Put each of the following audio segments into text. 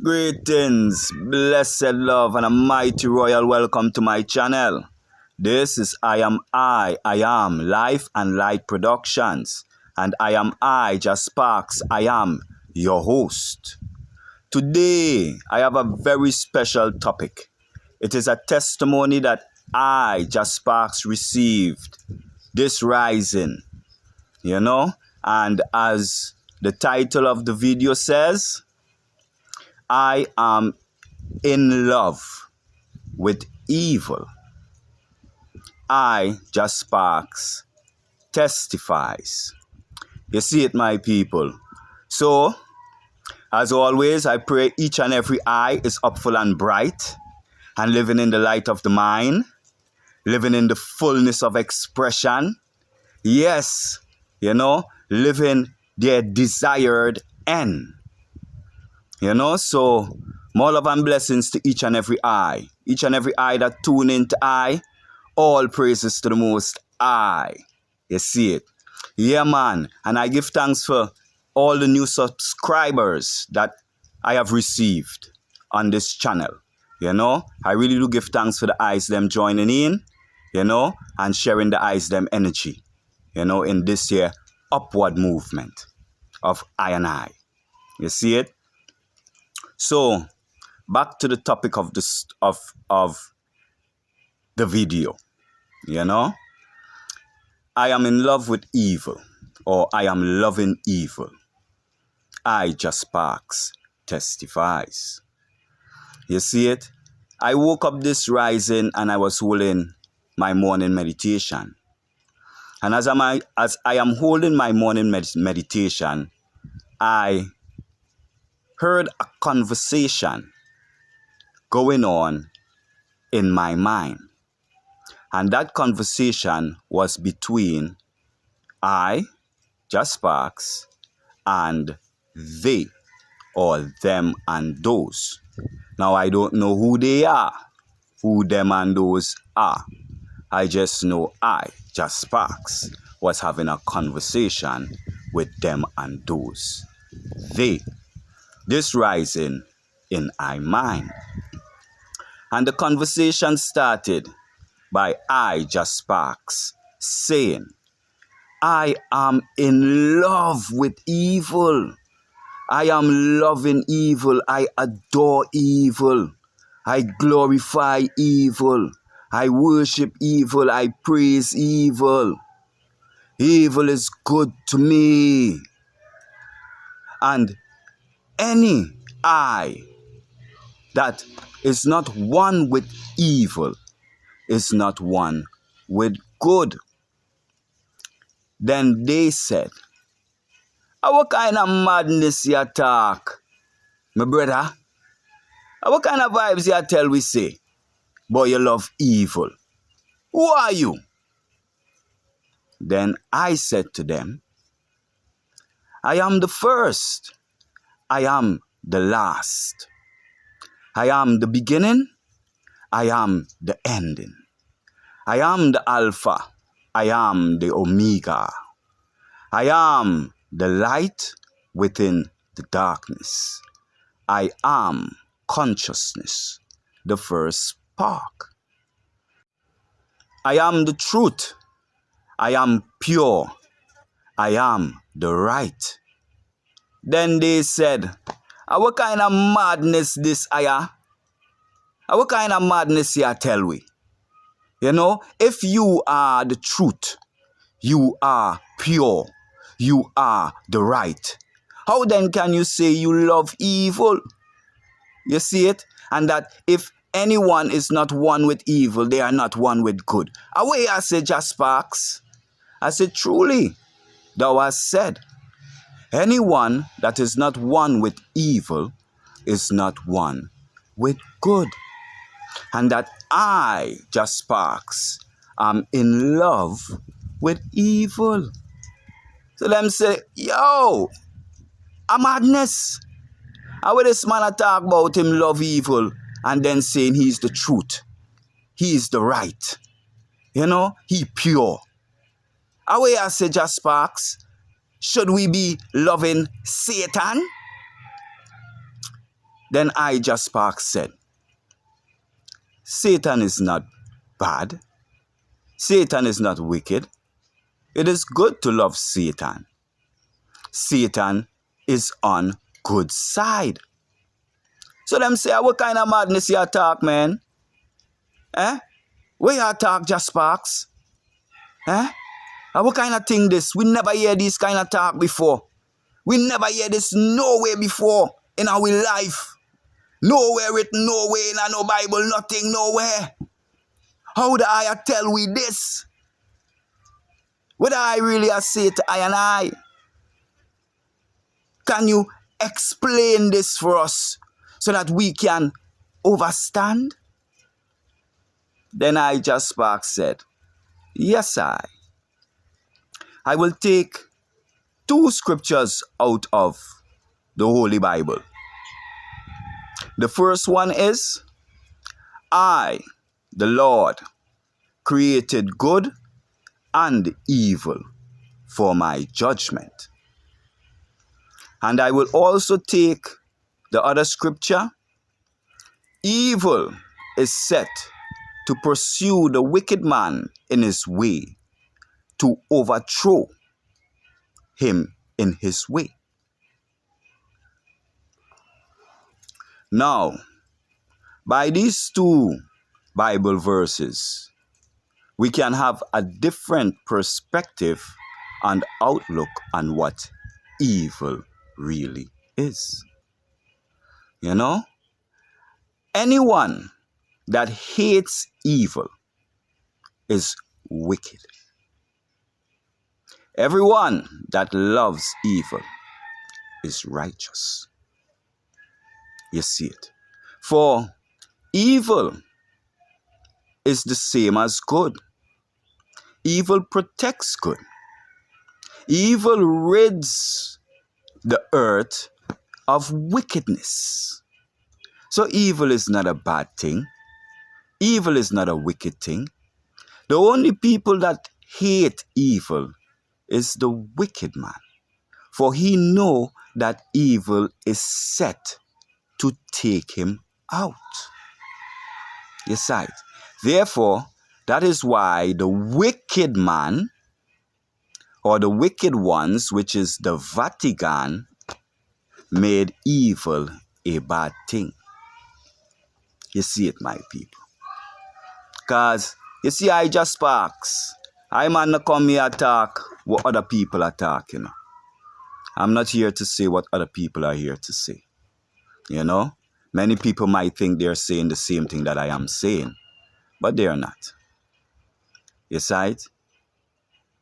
Greetings, blessed love, and a mighty royal welcome to my channel. This is I am Life and Light Productions, and Just Sparks. I am your host. Today, I have a very special topic. It is a testimony that Just Sparks received this rising, and as the title of the video says, I am in love with evil. Just Sparks testifies. You see it, my people. So, as always, I pray each and every eye is up full and bright and living in the light of the mind, living in the fullness of expression. Yes, living their desired end. So more love and blessings to each and every eye. Each and every eye that tune into all praises to the Most High. You see it? Yeah, man. And I give thanks for all the new subscribers that I have received on this channel. I really do give thanks for the eyes them joining in, and sharing the eyes them energy, in this here upward movement of I and I. You see it? So, back to the topic of this of the video. I am in love with evil, or I am loving evil. Just Sparks testifies. You see it? I woke up this rising and I was holding my morning meditation. And as I am holding my morning meditation, I heard a conversation going on in my mind. And that conversation was between Just Sparks, and they, or them and those. Now, I don't know who they are, who them and those are. I just know Just Sparks, was having a conversation with them and those. They. This rising in I mind. And the conversation started by Just Sparks saying, I am in love with evil. I am loving evil. I adore evil. I glorify evil. I worship evil. I praise evil. Evil is good to me. And any that is not one with evil is not one with good. Then they said, what kind of madness you talk, my brother? What kind of vibes you tell we say? Boy, you love evil. Who are you? Then I said to them, I am the first. I am the last. I am the beginning. I am the ending. I am the Alpha. I am the Omega. I am the light within the darkness. I am consciousness, the first spark. I am the truth. I am pure. I am the right. Then they said, what kind of madness this aya? What kind of madness you tell we? If you are the truth, you are pure, you are the right. How then can you say you love evil? You see it? And that if anyone is not one with evil, they are not one with good. Away I said, Just Sparks. I said, truly, thou hast said, anyone that is not one with evil is not one with good. And that Just Sparks, am in love with evil. So them say, yo, a madness. How will this man talk about him love evil and then saying he's the truth? He is the right. He pure. How will I say, Just Sparks? Should we be loving Satan? Then Elijah Sparks said, Satan is not bad. Satan is not wicked. It is good to love Satan. Satan is on good side. So them say, what kind of madness you talk, man? Eh? Where you talk, Just Sparks? Eh? What kind of thing this? We never hear this kind of talk before. We never hear this nowhere before in our life. Nowhere written, nowhere in no Bible, nothing, nowhere. How do I tell we this? What do I really say to I and I? Can you explain this for us so that we can understand? Then Elijah Sparks said, yes, I will take 2 scriptures out of the Holy Bible. The first one is, I, the Lord, created good and evil for my judgment. And I will also take the other scripture, evil is set to pursue the wicked man in his way, to overthrow him in his way. Now, by these 2 Bible verses, we can have a different perspective and outlook on what evil really is. You know, anyone that hates evil is wicked. Everyone that loves evil is righteous. You see it. For evil is the same as good. Evil protects good. Evil rids the earth of wickedness. So evil is not a bad thing. Evil is not a wicked thing. The only people that hate evil is the wicked man. For he know that evil is set to take him out. You see it. Therefore, that is why the wicked man, or the wicked ones, which is the Vatican, made evil a bad thing. You see it, my people. Because, you see, I just sparks. I'm not come here to talk what other people are talking. I'm not here to say what other people are here to say. You know? Many people might think they're saying the same thing that I am saying, but they are not. You see it?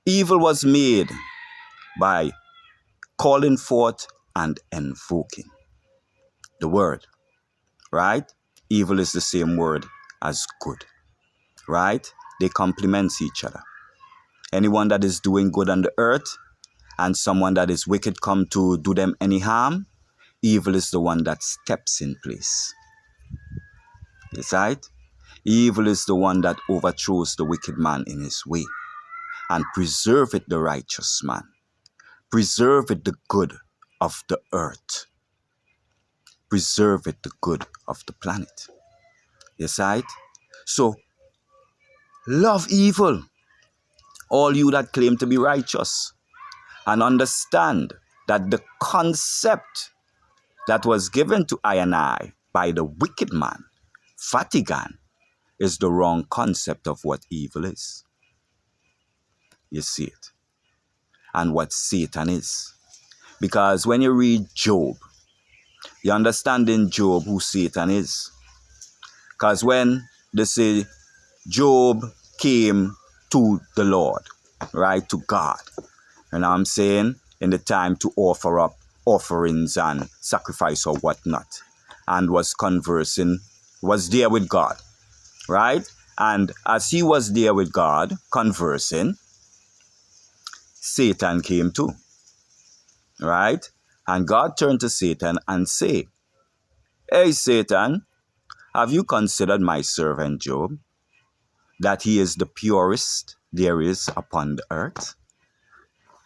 Evil was made by calling forth and invoking the word, right? Evil is the same word as good, right? They complement each other. Anyone that is doing good on the earth and someone that is wicked come to do them any harm, evil is the one that steps in place. You see it? Evil is the one that overthrows the wicked man in his way and preserveth the righteous man. Preserveth the good of the earth. Preserveth the good of the planet. You see it? So, love evil, all you that claim to be righteous, and understand that the concept that was given to I and I by the wicked man, Vatican, is the wrong concept of what evil is. You see it? And what Satan is. Because when you read Job, you understand in Job who Satan is. Because when they say Job came to the Lord, right, to God, you know what I'm saying, in the time to offer up offerings and sacrifice or whatnot, and was conversing, was there with God, right? And as he was there with God, conversing, Satan came too, right? And God turned to Satan and say, hey, Satan, have you considered my servant Job, that he is the purest there is upon the earth?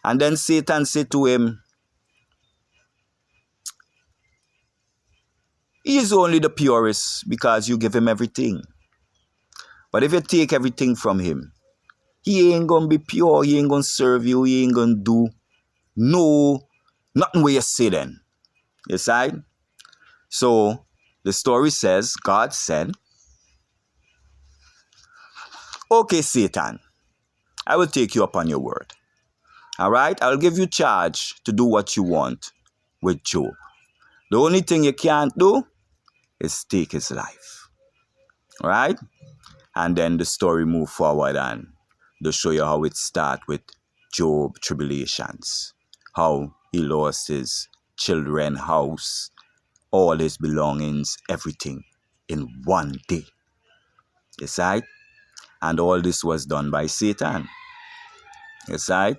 And then Satan said to him, He is only the purest because you give him everything. But if you take everything from him, he ain't going to be pure. He ain't going to serve you. He ain't going to do nothing where you say then. You see? So the story says, God said, okay, Satan, I will take you up on your word. All right? I'll give you charge to do what you want with Job. The only thing you can't do is take his life. All right? And then the story move forward and to show you how it start with Job tribulations. How he lost his children, house, all his belongings, everything in one day. You see? And all this was done by Satan. You see?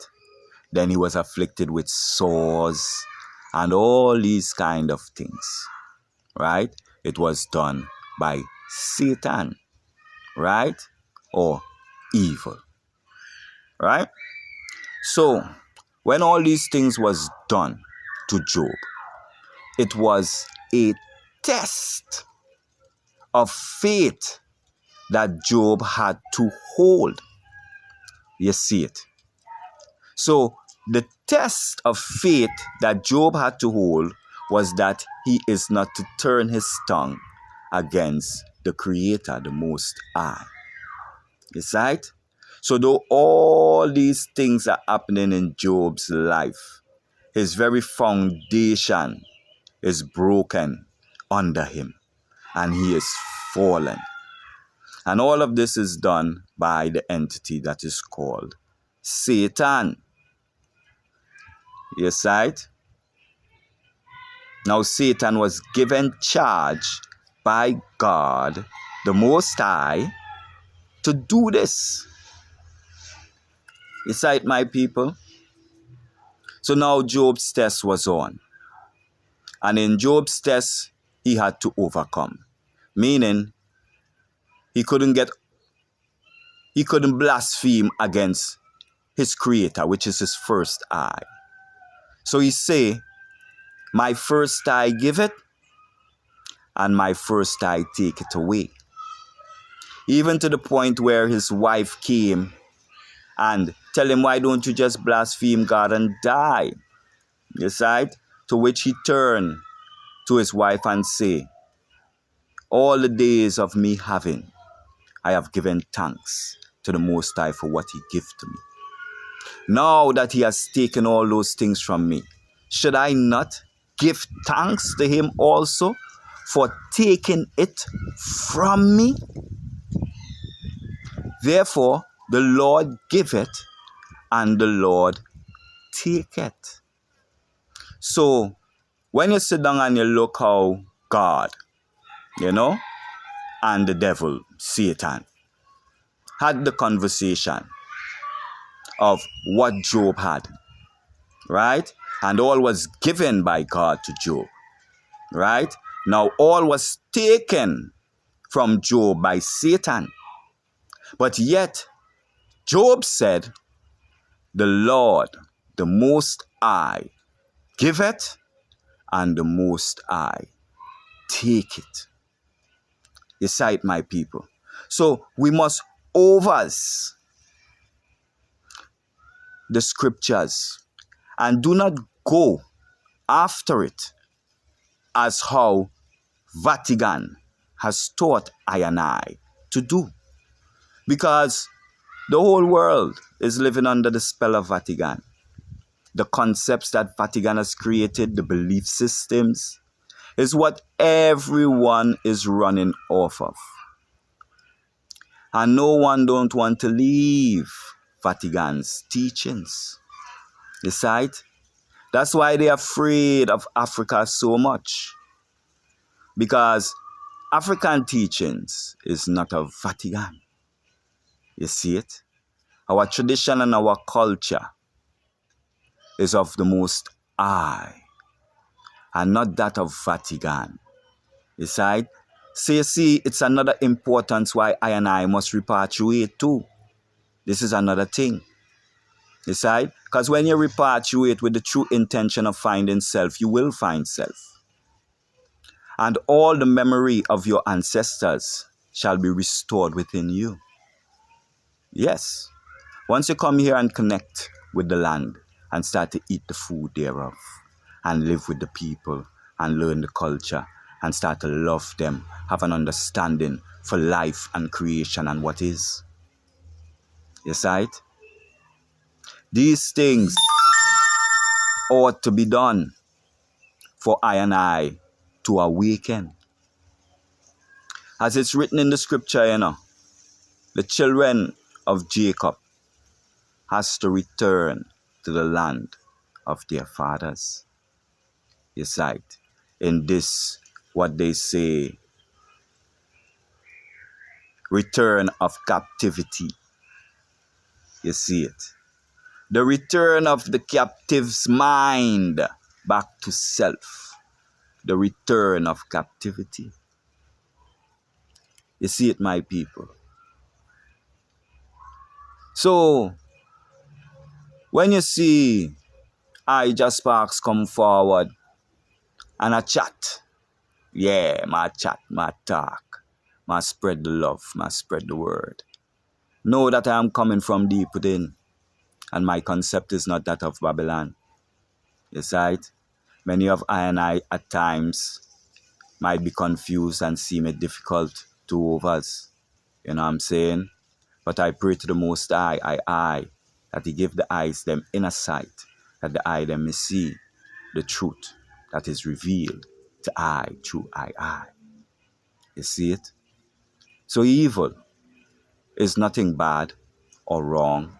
Then he was afflicted with sores and all these kind of things. Right? It was done by Satan. Right? Or evil. Right? So, when all these things was done to Job, it was a test of faith that Job had to hold. You see it? So, the test of faith that Job had to hold was that he is not to turn his tongue against the Creator, the Most High. You see it? So, though all these things are happening in Job's life, his very foundation is broken under him and he is fallen. And all of this is done by the entity that is called Satan. You see it? Now Satan was given charge by God, the Most High, to do this. You see it, my people? So now Job's test was on. And in Job's test, he had to overcome. Meaning, he couldn't blaspheme against his creator, which is his first eye. So he say, my first eye give it, and my first eye take it away. Even to the point where his wife came and tell him, why don't you just blaspheme God and die? You see it? To which he turned to his wife and say, all the days of me having, I have given thanks to the Most High for what he gave to me. Now that he has taken all those things from me, should I not give thanks to him also for taking it from me? Therefore, the Lord give it and the Lord take it. So, when you sit down and you look how God, and the devil, Satan, had the conversation of what Job had, right? And all was given by God to Job, right? Now all was taken from Job by Satan. But yet, Job said, the Lord, the Most High, give it, and the Most High, take it. You see it, my people. So we must overse the scriptures and do not go after it as how Vatican has taught I and I to do. Because the whole world is living under the spell of Vatican. The concepts that Vatican has created, the belief systems, is what everyone is running off of. And no one don't want to leave Vatican's teachings. You see it? That's why they're afraid of Africa so much. Because African teachings is not of Vatican. You see it? Our tradition and our culture is of the Most High and not that of Vatican. You see it? So you see, it's another importance why I and I must repatriate too. This is another thing. You see? Because when you repatriate with the true intention of finding self, you will find self. And all the memory of your ancestors shall be restored within you. Yes. Once you come here and connect with the land and start to eat the food thereof and live with the people and learn the culture and start to love them, have an understanding for life and creation and what is. You see it? These things ought to be done for I and I to awaken. As it's written in the scripture, the children of Jacob has to return to the land of their fathers. You see it? In this, what they say, return of captivity. You see it? The return of the captive's mind back to self. The return of captivity. You see it, my people? So, when you see I just Sparks come forward and a chat, yeah, my chat, my talk, my spread the love, my spread the word. Know that I am coming from deep within, and my concept is not that of Babylon. You see it? Many of I and I at times might be confused and seem it difficult to us. You know what I'm saying? But I pray to the Most High, that He give the eyes them inner sight, that the eye them may see the truth that is revealed to I through I. You see it? So evil is nothing bad or wrong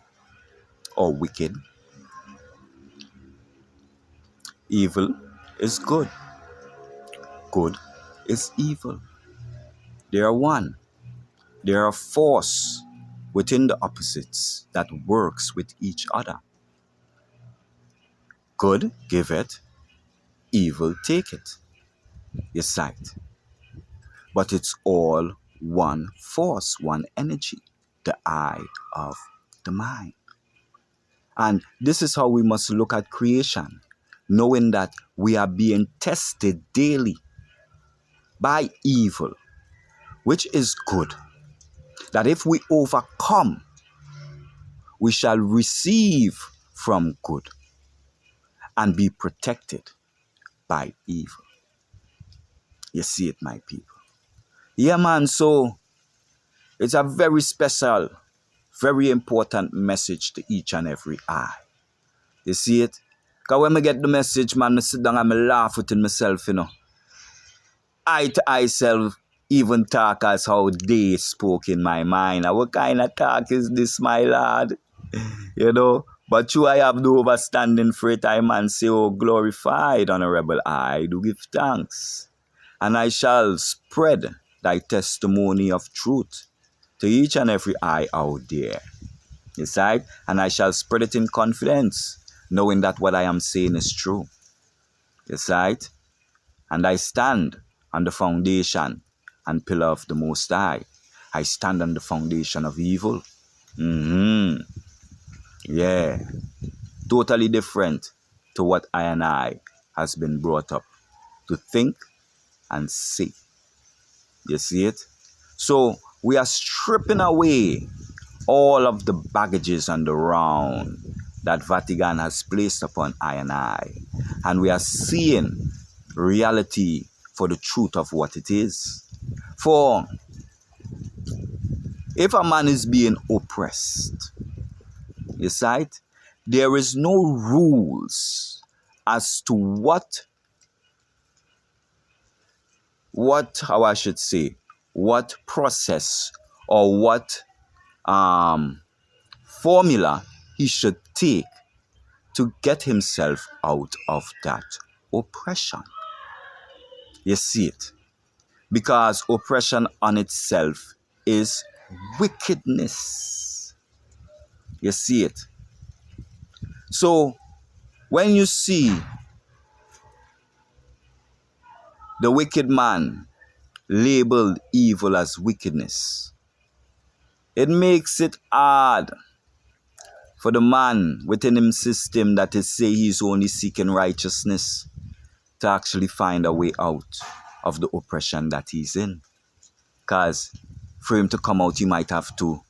or wicked. Evil is good. Good is evil. They are one. They are a force within the opposites that works with each other. Good, give it. Evil, take it. You sight. But it's all one force, one energy, the eye of the mind. And this is how we must look at creation, knowing that we are being tested daily by evil, which is good. That if we overcome, we shall receive from good and be protected by evil. You see it, my people. Yeah, man, so it's a very special, very important message to each and every eye. You see it? Because when I get the message, man, I sit down and I laugh within myself, Eye to eye self, even talk as how they spoke in my mind. And what kind of talk is this, my lad? But you, I have no understanding for it. I man say, oh, glorified, honorable, I do give thanks. And I shall spread thy testimony of truth to each and every eye out there. You see? And I shall spread it in confidence, knowing that what I am saying is true. You see? And I stand on the foundation and pillar of the Most High. I stand on the foundation of evil. Yeah. Totally different to what I and I has been brought up to think and say. You see it? So we are stripping away all of the baggages and the round that Vatican has placed upon I and I. And we are seeing reality for the truth of what it is. For if a man is being oppressed, you see it? There is no rules as to what how I should say, what process or what formula he should take to get himself out of that oppression. You see it? Because oppression on itself is wickedness. You see it? So when you see the wicked man labeled evil as wickedness, it makes it hard for the man within him system that is say he's only seeking righteousness to actually find a way out. of the oppression that he's in. Because for him to come out, he might have to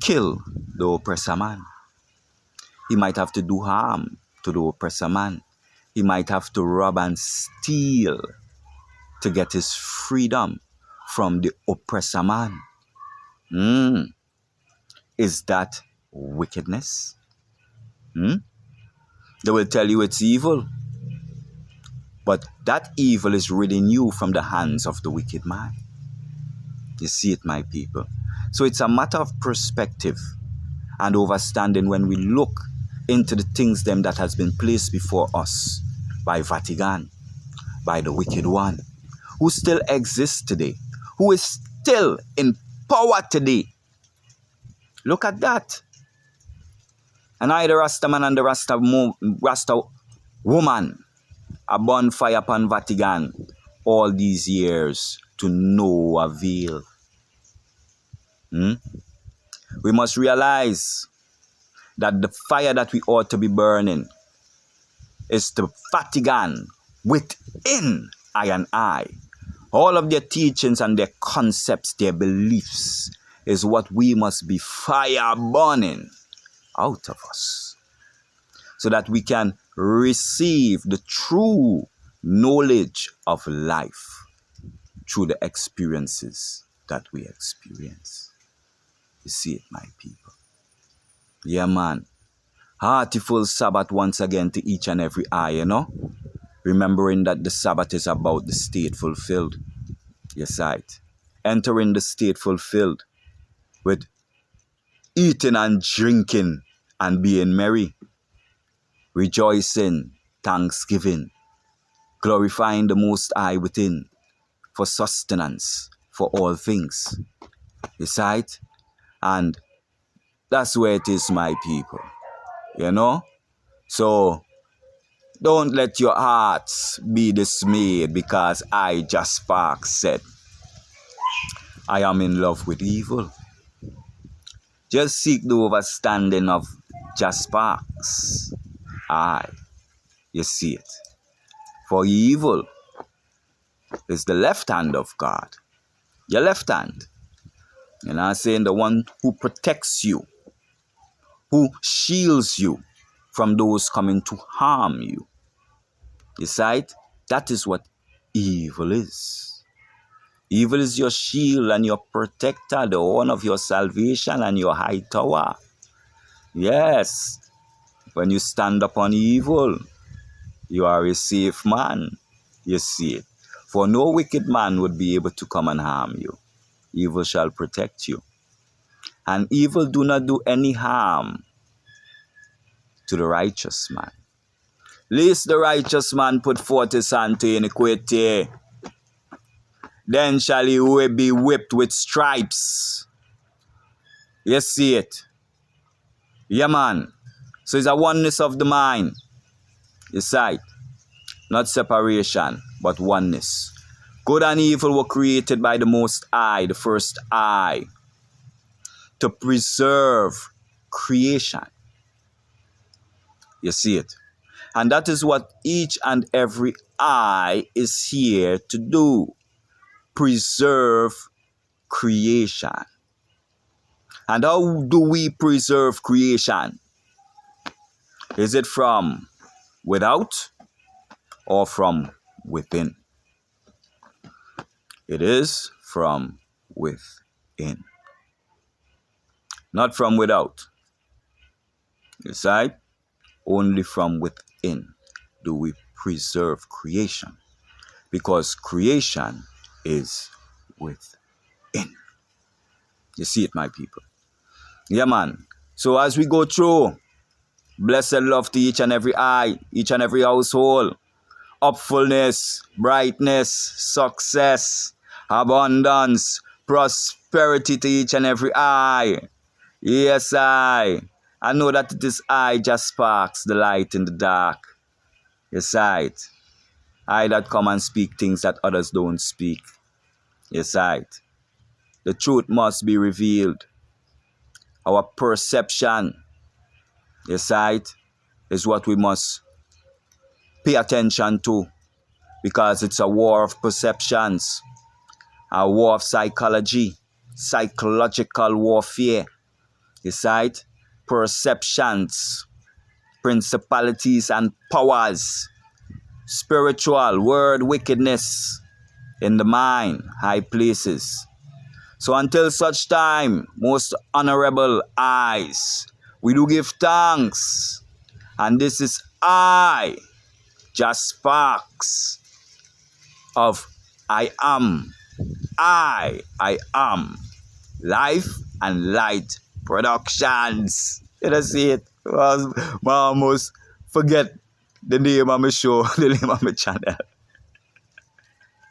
kill the oppressor man. He might have to do harm to the oppressor man. He might have to rob and steal to get his freedom from the oppressor man. Is that wickedness? They will tell you it's evil. But that evil is ridding you from the hands of the wicked man. You see it, my people. So it's a matter of perspective and understanding when we look into the things them that has been placed before us by Vatican, by the wicked one, who still exists today, who is still in power today. Look at that. And I, the Rasta man and the Rasta woman, a bonfire upon Vatican all these years to no avail. We must realize that the fire that we ought to be burning is the Vatican within I and I. All of their teachings and their concepts, their beliefs, is what we must be fire burning out of us, so that we can receive the true knowledge of life through the experiences that we experience. You see it, my people. Yeah, man. Heartiful Sabbath once again to each and every eye, you know. Remembering that the Sabbath is about the state fulfilled. Yes, right. Entering the state fulfilled with eating and drinking and being merry. Rejoicing, thanksgiving, glorifying the Most High within for sustenance for all things. Yes, right. And that's where it is, my people. You know? So, don't let your hearts be dismayed because I, Jasper, said, I am in love with evil. Just seek the understanding of Jasper's eye. You see it. For evil is the left hand of God. Your left hand. You know what I'm saying? The one who protects you, who shields you from those coming to harm you. You see it? That is what evil is. Evil is your shield and your protector, the horn of your salvation and your high tower. Yes, when you stand upon evil, you are a safe man. You see it. For no wicked man would be able to come and harm you. Evil shall protect you. And evil do not do any harm to the righteous man. Lest the righteous man put forth his hand to iniquity, then shall he be whipped with stripes. You see it? Yeah, man. So it's a oneness of the mind. You see it? Not separation, but oneness. Good and evil were created by the Most High, the first eye, to preserve creation. You see it? And that is what each and every eye is here to do. Preserve creation. And how do we preserve creation? Is it from without or from within? It is from within. Not from without. You see? Only from within do we preserve creation. Because creation is within. You see it, my people? Yeah, man. So as we go through, blessed love to each and every eye, each and every household, upfulness, brightness, success, abundance, prosperity to each and every eye. Yes, I know that it is I just sparks the light in the dark. Yes, I that come and speak things that others don't speak. Yes, the truth must be revealed. Our perception, yes, is what we must pay attention to. because it's a war of perceptions, a war of psychology, psychological warfare. You see it? Perceptions, principalities and powers, spiritual, word wickedness in the mind, high places. So until such time, most honorable eyes, we do give thanks. And this is I, just sparks of I am. I am. Life and Light Productions. You know, see it? I almost forget the name of my show, the name of my channel.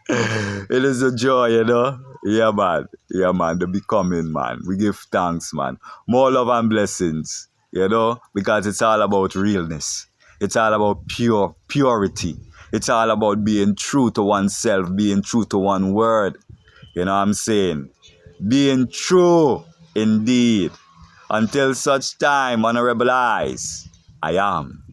It is a joy, you know. Yeah, man. Yeah, man. The becoming, man. We give thanks, man. More love and blessings, you know, because it's all about realness. It's all about purity. It's all about being true to oneself, being true to one word. You know what I'm saying? Being true indeed. Until such time, honorable eyes, I am.